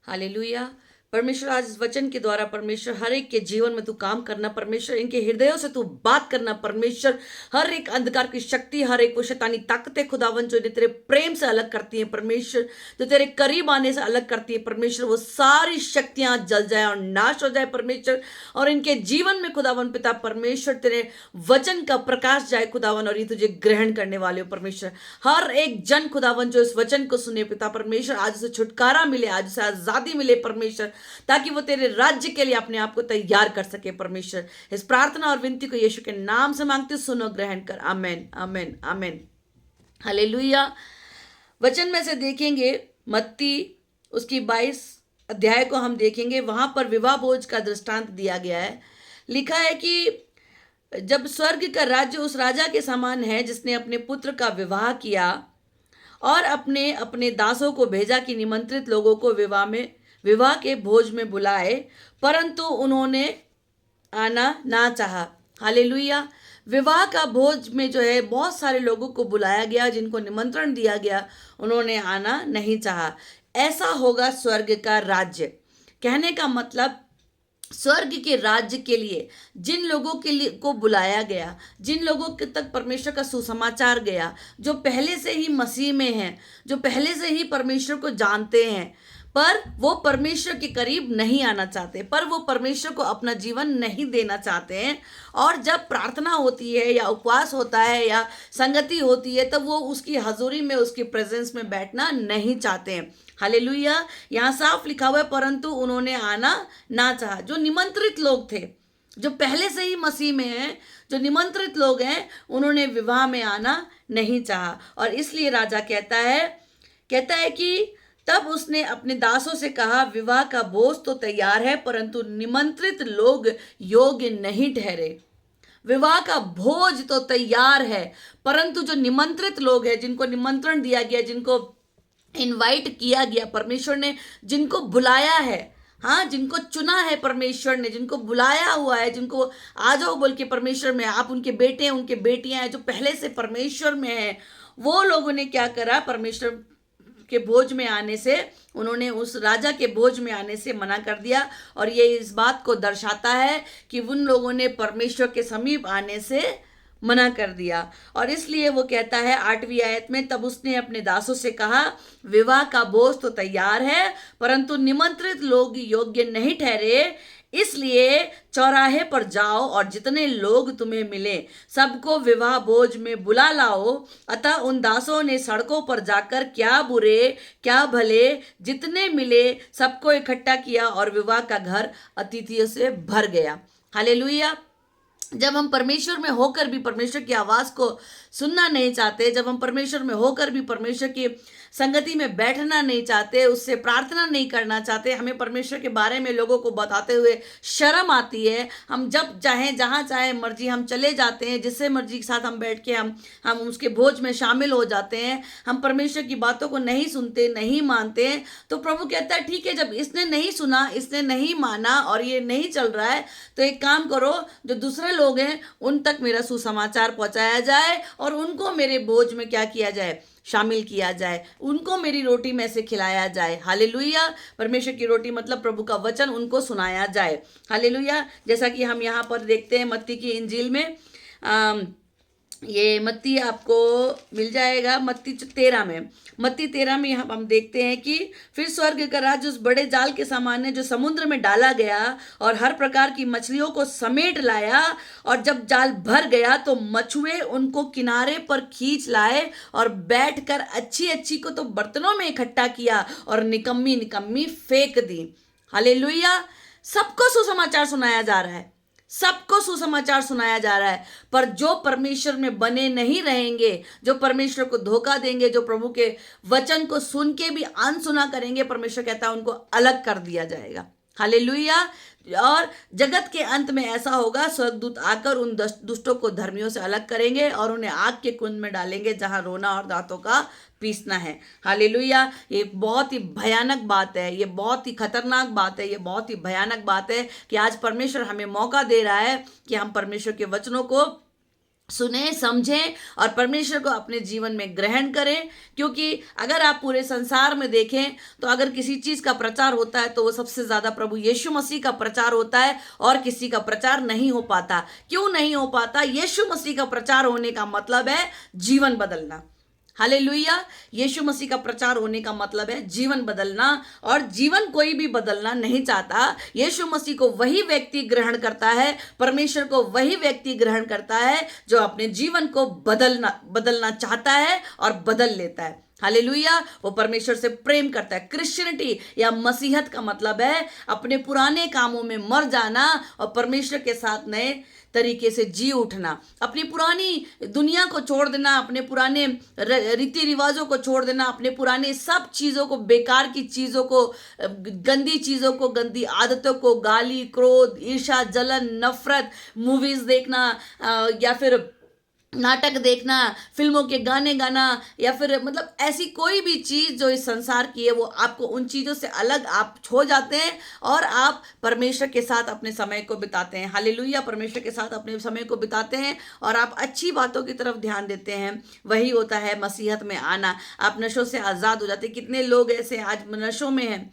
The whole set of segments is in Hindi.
हालेलुया। परमेश्वर आज इस वचन के द्वारा परमेश्वर हर एक के जीवन में तू काम करना, परमेश्वर इनके हृदयों से तू बात करना, परमेश्वर हर एक अंधकार की शक्ति, हर एक वो शैतानी ताकतें खुदावन जो इन्हें तेरे प्रेम से अलग करती हैं, परमेश्वर जो तेरे करीब आने से अलग करती है, परमेश्वर वो सारी शक्तियां जल जाए और नाश हो जाए परमेश्वर। और इनके जीवन में खुदावन पिता परमेश्वर तेरे वचन का प्रकाश जाए खुदावन, और ये तुझे ग्रहण करने वाले हो परमेश्वर। हर एक जन खुदावन जो इस वचन को सुने पिता परमेश्वर, आज उसे छुटकारा मिले, आज उसे आजादी मिले परमेश्वर, ताकि वो तेरे राज्य के लिए अपने आप को तैयार कर सके परमेश्वर। इस प्रार्थना और विनती को यीशु के नाम से मांगते, सुनो, ग्रहण कर। आमेन, आमेन, आमेन। हालेलुया। वचन में से देखेंगे मत्ती उसकी 22 अध्याय को हम देखेंगे, वहां पर विवाह भोज का दृष्टांत दिया गया है। लिखा है कि जब स्वर्ग का राज्य उस राजा के समान है जिसने अपने पुत्र का विवाह किया और अपने अपने दासों को भेजा कि निमंत्रित लोगों को विवाह के भोज में बुलाए, परंतु उन्होंने आना ना चाहा। हालेलुया। विवाह का भोज में जो है बहुत सारे लोगों को बुलाया गया, जिनको निमंत्रण दिया गया, उन्होंने आना नहीं चाहा। ऐसा होगा स्वर्ग का राज्य। कहने का मतलब स्वर्ग के राज्य के लिए जिन लोगों के लिए को बुलाया गया, जिन लोगों के तक परमेश्वर का सुसमाचार गया, जो पहले से ही मसीह में हैं, जो पहले से ही परमेश्वर को जानते हैं, पर वो परमेश्वर के करीब नहीं आना चाहते, पर वो परमेश्वर को अपना जीवन नहीं देना चाहते हैं, और जब प्रार्थना होती है या उपवास होता है या संगति होती है, तब वो उसकी हजूरी में, उसकी प्रेजेंस में बैठना नहीं चाहते हैं। हालेलुया। यहाँ साफ लिखा हुआ है, परंतु उन्होंने आना ना चाहा। जो निमंत्रित लोग थे, जो पहले से ही मसीह में हैं, जो निमंत्रित लोग हैं, उन्होंने विवाह में आना नहीं चाहा। और इसलिए राजा कहता है कि तब उसने अपने दासों से कहा, विवाह का भोज तो तैयार है, परंतु निमंत्रित लोग योग्य नहीं ठहरे। विवाह का भोज तो तैयार है, परंतु जो निमंत्रित लोग हैं, जिनको निमंत्रण दिया गया, जिनको इनवाइट किया गया, परमेश्वर ने जिनको बुलाया है, हाँ, जिनको चुना है परमेश्वर ने, जिनको बुलाया हुआ है, जिनको आ जाओ बोल के परमेश्वर में, आप उनके बेटे हैं, उनके बेटियां हैं, जो पहले से परमेश्वर में हैं, वो लोगों ने क्या करा, परमेश्वर के भोज में आने से, उन्होंने उस राजा के भोज में आने से मना कर दिया। और ये इस बात को दर्शाता है कि उन लोगों ने परमेश्वर के समीप आने से मना कर दिया। और इसलिए वो कहता है 8वीं आयत में, तब उसने अपने दासों से कहा, विवाह का भोज तो तैयार है, परंतु निमंत्रित लोग योग्य नहीं ठहरे, इसलिए चौराहे पर जाओ और जितने लोग तुम्हें मिले सबको विवाह भोज में बुला लाओ। अतः उन दासों ने सड़कों पर जाकर क्या बुरे क्या भले जितने मिले सबको इकट्ठा किया, और विवाह का घर अतिथियों से भर गया। हालेलुया। जब हम परमेश्वर में होकर भी परमेश्वर की आवाज़ को सुनना नहीं चाहते, जब हम परमेश्वर में होकर भी परमेश्वर की संगति में बैठना नहीं चाहते, उससे प्रार्थना नहीं करना चाहते, हमें परमेश्वर के बारे में लोगों को बताते हुए शर्म आती है, हम जब चाहें जहाँ चाहे मर्जी हम चले जाते हैं, जिससे मर्जी के साथ हम बैठ के हम उसके भोज में शामिल हो जाते हैं, हम परमेश्वर की बातों को नहीं सुनते, नहीं मानते हैं। तो प्रभु कहता है, ठीक है, जब इसने नहीं सुना, इसने नहीं माना और ये नहीं चल रहा है, तो एक काम करो, जो दूसरे लोग हैं उन तक मेरा सुसमाचार पहुंचाया जाए और उनको मेरे भोज में क्या किया जाए, शामिल किया जाए, उनको मेरी रोटी में से खिलाया जाए। हालेलुया। परमेश्वर की रोटी मतलब प्रभु का वचन उनको सुनाया जाए। हालेलुया। जैसा कि हम यहाँ पर देखते हैं मत्ती की इंजील में, ये मत्ती आपको मिल जाएगा मत्ती 13 में यहाँ हम देखते हैं कि फिर स्वर्ग का राज्य उस बड़े जाल के समान है जो समुद्र में डाला गया और हर प्रकार की मछलियों को समेट लाया, और जब जाल भर गया तो मछुए उनको किनारे पर खींच लाए और बैठकर अच्छी अच्छी को तो बर्तनों में इकट्ठा किया और निकम्मी निकम्मी फेंक दी। हालेलुया। सबको सुसमाचार सुनाया जा रहा है, सबको सुसमाचार सुनाया जा रहा है, पर जो परमेश्वर में बने नहीं रहेंगे, जो परमेश्वर को धोखा देंगे, जो प्रभु के वचन को सुन के भी अनसुना करेंगे, परमेश्वर कहता है उनको अलग कर दिया जाएगा। हालेलुया। और जगत के अंत में ऐसा होगा, स्वर्गदूत आकर उन दुष्टों को धर्मियों से अलग करेंगे और उन्हें आग के कुंड में डालेंगे जहां रोना और दांतों का पीसना है। हालेलुया। ये बहुत ही भयानक बात है, ये बहुत ही खतरनाक बात है, ये बहुत ही भयानक बात है कि आज परमेश्वर हमें मौका दे रहा है कि हम परमेश्वर के वचनों को सुने, समझें और परमेश्वर को अपने जीवन में ग्रहण करें। क्योंकि अगर आप पूरे संसार में देखें तो अगर किसी चीज का प्रचार होता है तो वो सबसे ज्यादा प्रभु यीशु मसीह का प्रचार होता है, और किसी का प्रचार नहीं हो पाता। क्यों नहीं हो पाता? यीशु मसीह का प्रचार होने का मतलब है जीवन बदलना। हालेलुया। यीशु मसीह का प्रचार होने का मतलब है जीवन बदलना, और जीवन कोई भी बदलना नहीं चाहता। यीशु मसीह को वही व्यक्ति ग्रहण करता है, परमेश्वर को वही व्यक्ति ग्रहण करता है जो अपने जीवन को बदलना बदलना चाहता है और बदल लेता है। हालेलुया। वो परमेश्वर से प्रेम करता है। क्रिश्चियनिटी या मसीहत का मतलब है अपने पुराने कामों में मर जाना और परमेश्वर के साथ नए तरीके से जी उठना, अपनी पुरानी दुनिया को छोड़ देना, अपने पुराने रीति रिवाजों को छोड़ देना, अपने पुराने सब चीज़ों को, बेकार की चीज़ों को, गंदी चीज़ों को, गंदी आदतों को, गाली, क्रोध, ईर्ष्या, जलन, नफरत, मूवीज़ देखना या फिर नाटक देखना, फिल्मों के गाने गाना, या फिर मतलब ऐसी कोई भी चीज़ जो इस संसार की है, वो आपको उन चीज़ों से अलग आप हो जाते हैं और आप परमेश्वर के साथ अपने समय को बिताते हैं। हालेलुया। परमेश्वर के साथ अपने समय को बिताते हैं और आप अच्छी बातों की तरफ ध्यान देते हैं। वही होता है मसीहत में आना। आप नशों से आज़ाद हो जाते हैं। कितने लोग ऐसे आज नशों में हैं,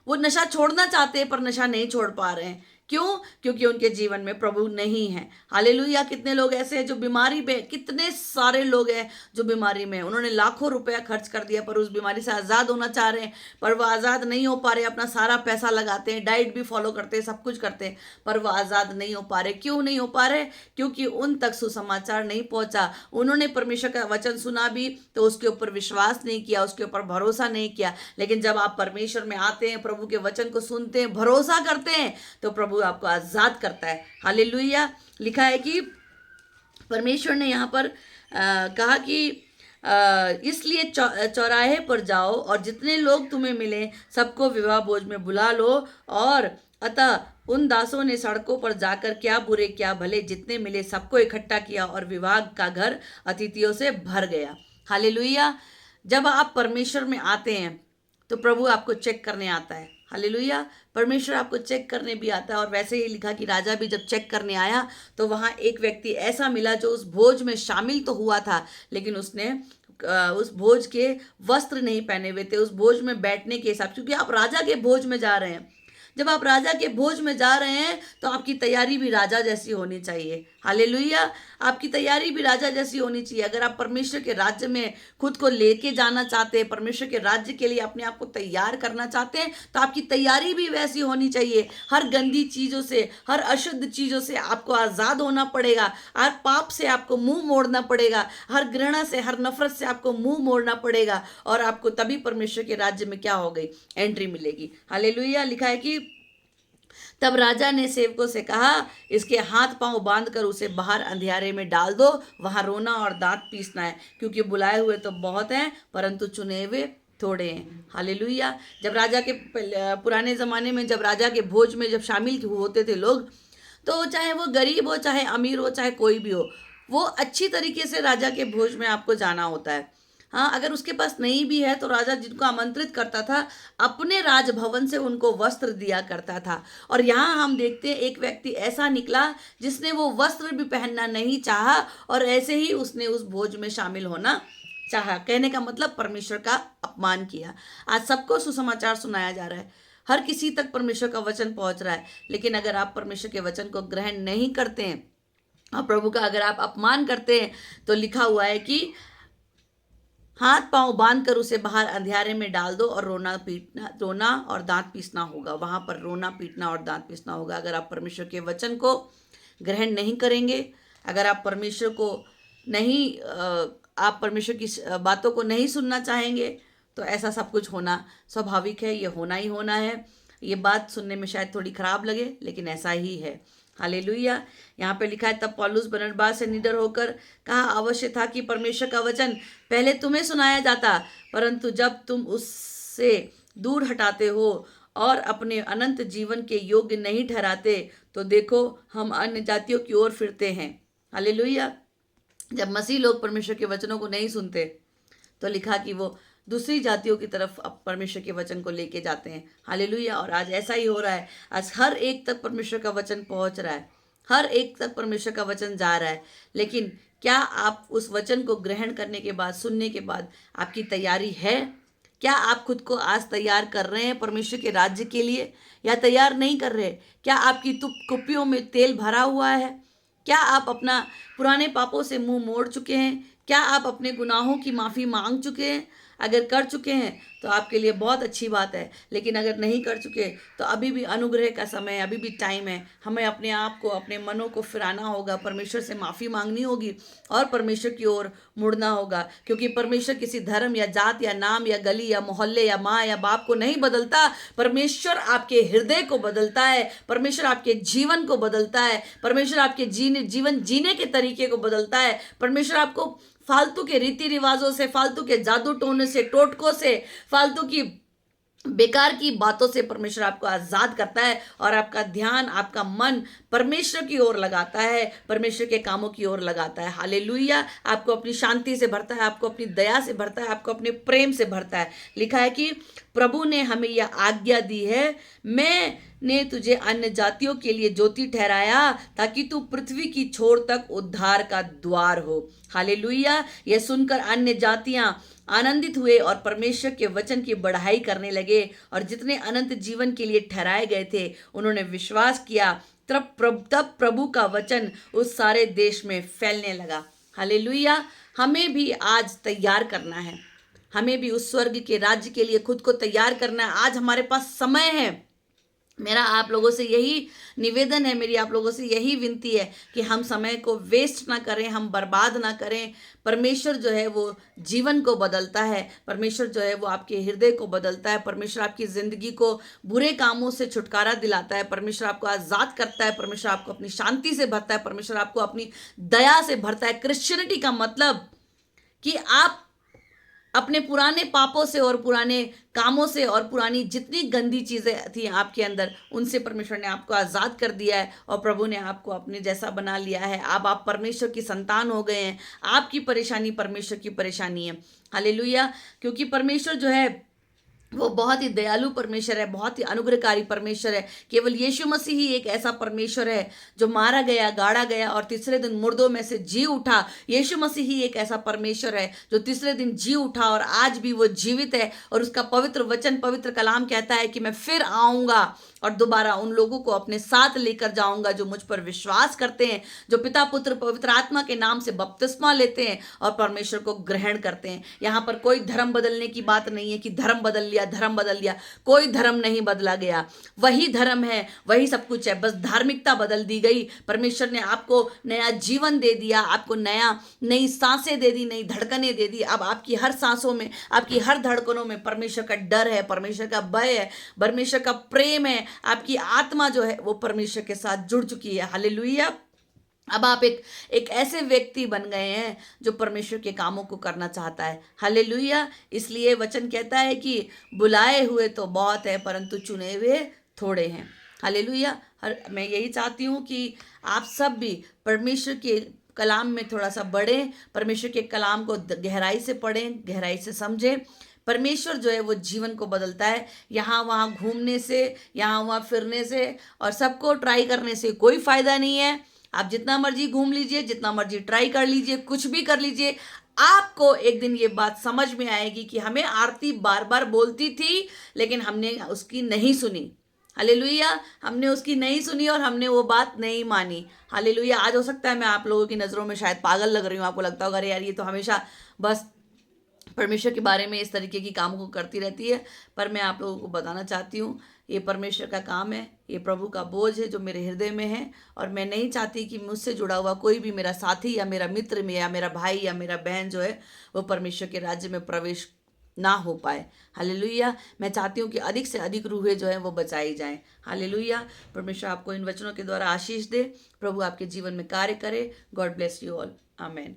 वो नशा छोड़ना चाहते हैं पर नशा नहीं छोड़ पा रहे हैं। क्यों? क्योंकि उनके जीवन में प्रभु नहीं है। हालेलुया। कितने लोग ऐसे हैं जो बीमारी में, कितने सारे लोग हैं जो बीमारी में हैं। उन्होंने लाखों रुपया खर्च कर दिया पर उस बीमारी से आज़ाद होना चाह रहे हैं, पर वो आज़ाद नहीं हो पा रहे। अपना सारा पैसा लगाते हैं, डाइट भी फॉलो करते हैं, सब कुछ करते हैं, पर वो आज़ाद नहीं हो पा रहे। क्यों नहीं हो पा रहे? क्योंकि उन तक सुसमाचार नहीं पहुंचा। उन्होंने परमेश्वर का वचन सुना भी तो उसके ऊपर विश्वास नहीं किया, उसके ऊपर भरोसा नहीं किया। लेकिन जब आप परमेश्वर में आते हैं, प्रभु के वचन को सुनते हैं, भरोसा करते हैं, तो प्रभु आपको आजाद करता है। हालेलुया। लिखा है कि परमेश्वर ने यहाँ पर कहा कि इसलिए चौराहे पर जाओ और जितने लोग तुम्हें मिले सबको विवाह भोज में बुला लो। और अतः उन दासों ने सड़कों पर जाकर क्या बुरे क्या भले जितने मिले सबको इकट्ठा किया और विवाह का घर अतिथियों से भर गया। हालेलुया। जब आप परमेश्वर में आते हैं तो प्रभु आपको चेक करने आता है। हालेलुया। परमेश्वर आपको चेक करने भी आता है। और वैसे ही लिखा कि राजा भी जब चेक करने आया तो वहाँ एक व्यक्ति ऐसा मिला जो उस भोज में शामिल तो हुआ था, लेकिन उसने उस भोज के वस्त्र नहीं पहने हुए थे, उस भोज में बैठने के हिसाब, क्योंकि आप राजा के भोज में जा रहे हैं। जब आप राजा के भोज में जा रहे हैं तो आपकी तैयारी भी राजा जैसी होनी चाहिए। हालेलुया। आपकी तैयारी भी राजा जैसी होनी चाहिए। अगर आप परमेश्वर के राज्य में खुद को लेके जाना चाहते हैं, परमेश्वर के राज्य के लिए अपने आप को तैयार करना चाहते हैं, तो आपकी तैयारी भी वैसी होनी चाहिए। हर गंदी चीज़ों से, हर अशुद्ध चीज़ों से आपको आज़ाद होना पड़ेगा। हर पाप से आपको मुंह मोड़ना पड़ेगा। हर घृणा से, हर नफरत से आपको मुंह मोड़ना पड़ेगा, और आपको तभी परमेश्वर के राज्य में क्या हो गई? एंट्री मिलेगी। हालेलुया। लिखा है कि तब राजा ने सेवकों से कहा, इसके हाथ पांव बांधकर उसे बाहर अंधियारे में डाल दो, वहां रोना और दांत पीसना है, क्योंकि बुलाए हुए तो बहुत हैं परंतु चुने हुए थोड़े हैं। हालेलुया। जब राजा के पुराने ज़माने में जब राजा के भोज में जब शामिल होते थे लोग, तो चाहे वो गरीब हो, चाहे अमीर हो, चाहे कोई भी हो, वो अच्छी तरीके से राजा के भोज में आपको जाना होता है। हाँ, अगर उसके पास नहीं भी है तो राजा जिनको आमंत्रित करता था अपने राजभवन से उनको वस्त्र दिया करता था। और यहाँ हम देखते हैं एक व्यक्ति ऐसा निकला जिसने वो वस्त्र भी पहनना नहीं चाहा और ऐसे ही उसने उस भोज में शामिल होना चाहा। कहने का मतलब परमेश्वर का अपमान किया। आज सबको सुसमाचार सुनाया जा रहा है, हर किसी तक परमेश्वर का वचन पहुंच रहा है, लेकिन अगर आप परमेश्वर के वचन को ग्रहण नहीं करते हैं और प्रभु का अगर आप अपमान करते हैं, तो लिखा हुआ है कि हाथ पांव बांध कर उसे बाहर अंधियारे में डाल दो और रोना और दांत पीसना होगा। वहां पर रोना पीटना और दांत पीसना होगा। अगर आप परमेश्वर के वचन को ग्रहण नहीं करेंगे, अगर आप परमेश्वर को नहीं आप परमेश्वर की बातों को नहीं सुनना चाहेंगे, तो ऐसा सब कुछ होना स्वाभाविक है। ये होना ही होना है। ये बात सुनने में शायद थोड़ी खराब लगे, लेकिन ऐसा ही है। हालेलुया। यहाँ पे लिखा है, तब पौलुस बरनबास से निडर होकर कहा, अवश्य था कि परमेश्वर का वचन पहले तुम्हें सुनाया जाता, परंतु जब तुम उससे दूर हटाते हो और अपने अनंत जीवन के योग्य नहीं ठहराते, तो देखो हम अन्य जातियों की ओर फिरते हैं। हालेलुया। जब मसीह लोग परमेश्वर के वचनों को नहीं सुनते, तो लिखा कि वो दूसरी जातियों की तरफ अब परमेश्वर के वचन को लेके जाते हैं। हालेलुया। और आज ऐसा ही हो रहा है। आज हर एक तक परमेश्वर का वचन पहुंच रहा है। हर एक तक परमेश्वर का वचन जा रहा है, लेकिन क्या आप उस वचन को ग्रहण करने के बाद, सुनने के बाद आपकी तैयारी है? क्या आप खुद को आज तैयार कर रहे हैं परमेश्वर के राज्य के लिए, या तैयार नहीं कर रहे? क्या आपकी कुप्पियों में तेल भरा हुआ है? क्या आप अपना पुराने पापों से मुंह मोड़ चुके हैं? क्या आप अपने गुनाहों की माफ़ी मांग चुके हैं? अगर कर चुके हैं तो आपके लिए बहुत अच्छी बात है, लेकिन अगर नहीं कर चुके तो अभी भी अनुग्रह का समय है, अभी भी टाइम है। हमें अपने आप को, अपने मनों को फिराना होगा, परमेश्वर से माफ़ी मांगनी होगी और परमेश्वर की ओर मुड़ना होगा, क्योंकि परमेश्वर किसी धर्म या जात या नाम या गली या मोहल्ले या माँ या बाप को नहीं बदलता। परमेश्वर आपके हृदय को बदलता है, परमेश्वर आपके जीवन को बदलता है, परमेश्वर आपके जीवन जीने के तरीके को बदलता है। परमेश्वर आपको फालतू के रीति रिवाजों से, फालतू के जादू टोने से, टोटकों से, फालतू की बेकार की बातों से परमेश्वर आपको आज़ाद करता है और आपका ध्यान, आपका मन परमेश्वर की ओर लगाता है, परमेश्वर के कामों की ओर लगाता है। हालेलुया। आपको अपनी शांति से भरता है, आपको अपनी दया से भरता है, आपको अपने प्रेम से भरता है। लिखा है कि प्रभु ने हमें यह आज्ञा दी है, मैंने तुझे अन्य जातियों के लिए ज्योति ठहराया ताकि तू पृथ्वी की छोर तक उद्धार का द्वार हो। हालेलुया। यह सुनकर अन्य जातियां आनंदित हुए और परमेश्वर के वचन की बढ़ाई करने लगे, और जितने अनंत जीवन के लिए ठहराए गए थे उन्होंने विश्वास किया। तब प्रभु का वचन उस सारे देश में फैलने लगा। हालेलुया। हमें भी आज तैयार करना है, हमें भी उस स्वर्ग के राज्य के लिए खुद को तैयार करना है। आज हमारे पास समय है। मेरा आप लोगों से यही निवेदन है, मेरी आप लोगों से यही विनती है कि हम समय को वेस्ट ना करें, हम बर्बाद ना करें। परमेश्वर जो है वो जीवन को बदलता है, परमेश्वर जो है वो आपके हृदय को बदलता है, परमेश्वर आपकी ज़िंदगी को बुरे कामों से छुटकारा दिलाता है, परमेश्वर आपको आज़ाद करता है, परमेश्वर आपको अपनी शांति से भरता है, परमेश्वर आपको अपनी दया से भरता है। क्रिश्चियनिटी का मतलब कि आप अपने पुराने पापों से और पुराने कामों से और पुरानी जितनी गंदी चीज़ें थी आपके अंदर, उनसे परमेश्वर ने आपको आज़ाद कर दिया है और प्रभु ने आपको अपने जैसा बना लिया है। अब आप परमेश्वर की संतान हो गए हैं। आपकी परेशानी परमेश्वर की परेशानी है। हालेलुया। क्योंकि परमेश्वर जो है वो बहुत ही दयालु परमेश्वर है, बहुत ही अनुग्रहकारी परमेश्वर है। केवल यीशु मसीह ही एक ऐसा परमेश्वर है जो मारा गया, गाड़ा गया और तीसरे दिन मुर्दों में से जी उठा। यीशु मसीह ही एक ऐसा परमेश्वर है जो तीसरे दिन जी उठा और आज भी वो जीवित है, और उसका पवित्र वचन, पवित्र कलाम कहता है कि मैं फिर आऊँगा और दोबारा उन लोगों को अपने साथ लेकर जाऊंगा जो मुझ पर विश्वास करते हैं, जो पिता, पुत्र, पवित्र आत्मा के नाम से बपतिस्मा लेते हैं और परमेश्वर को ग्रहण करते हैं। यहाँ पर कोई धर्म बदलने की बात नहीं है कि धर्म बदल लिया, धर्म बदल लिया। कोई धर्म नहीं बदला गया, वही धर्म है, वही सब कुछ है, बस धार्मिकता बदल दी गई। परमेश्वर ने आपको नया जीवन दे दिया, आपको नई सांसें दे दी, नई धड़कनें दे दी। अब आपकी हर सांसों में, आपकी हर धड़कनों में परमेश्वर का डर है, परमेश्वर का भय है, परमेश्वर का प्रेम है। आपकी आत्मा जो है वो परमेश्वर के साथ जुड़ चुकी है। हालेलुया। अब आप एक ऐसे व्यक्ति बन गए हैं जो परमेश्वर के कामों को करना चाहता है। हालेलुया। इसलिए वचन कहता है कि बुलाए हुए तो बहुत है परंतु चुने हुए थोड़े हैं। हालेलुया। मैं यही चाहती हूँ कि आप सब भी परमेश्वर के कलाम में थोड़ा सा बढ़ें, परमेश्वर के कलाम को गहराई से पढ़ें, गहराई से समझें। परमेश्वर जो है वो जीवन को बदलता है। यहाँ वहाँ घूमने से, यहाँ वहाँ फिरने से और सबको ट्राई करने से कोई फ़ायदा नहीं है। आप जितना मर्जी घूम लीजिए, जितना मर्जी ट्राई कर लीजिए, कुछ भी कर लीजिए, आपको एक दिन ये बात समझ में आएगी कि हमें आरती बार बार बोलती थी लेकिन हमने उसकी नहीं सुनी। हालेलुया। हमने उसकी नहीं सुनी और हमने वो बात नहीं मानी। हालेलुया। आज हो सकता है मैं आप लोगों की नज़रों में शायद पागल लग रही हूँ, आपको लगता होगा अरे यार ये तो हमेशा बस परमेश्वर के बारे में इस तरीके की काम को करती रहती है, पर मैं आप लोगों को बताना चाहती हूँ ये परमेश्वर का काम है, ये प्रभु का बोझ है जो मेरे हृदय में है, और मैं नहीं चाहती कि मुझसे जुड़ा हुआ कोई भी मेरा साथी या मेरा मित्र में या मेरा भाई या मेरा बहन जो है वो परमेश्वर के राज्य में प्रवेश ना हो पाए। हालेलुया। मैं चाहती हूँ कि अधिक से अधिक रूहें जो है वो बचाई जाएं। हालेलुया। परमेश्वर आपको इन वचनों के द्वारा आशीष दे, प्रभु आपके जीवन में कार्य करे। God bless you all. Amen.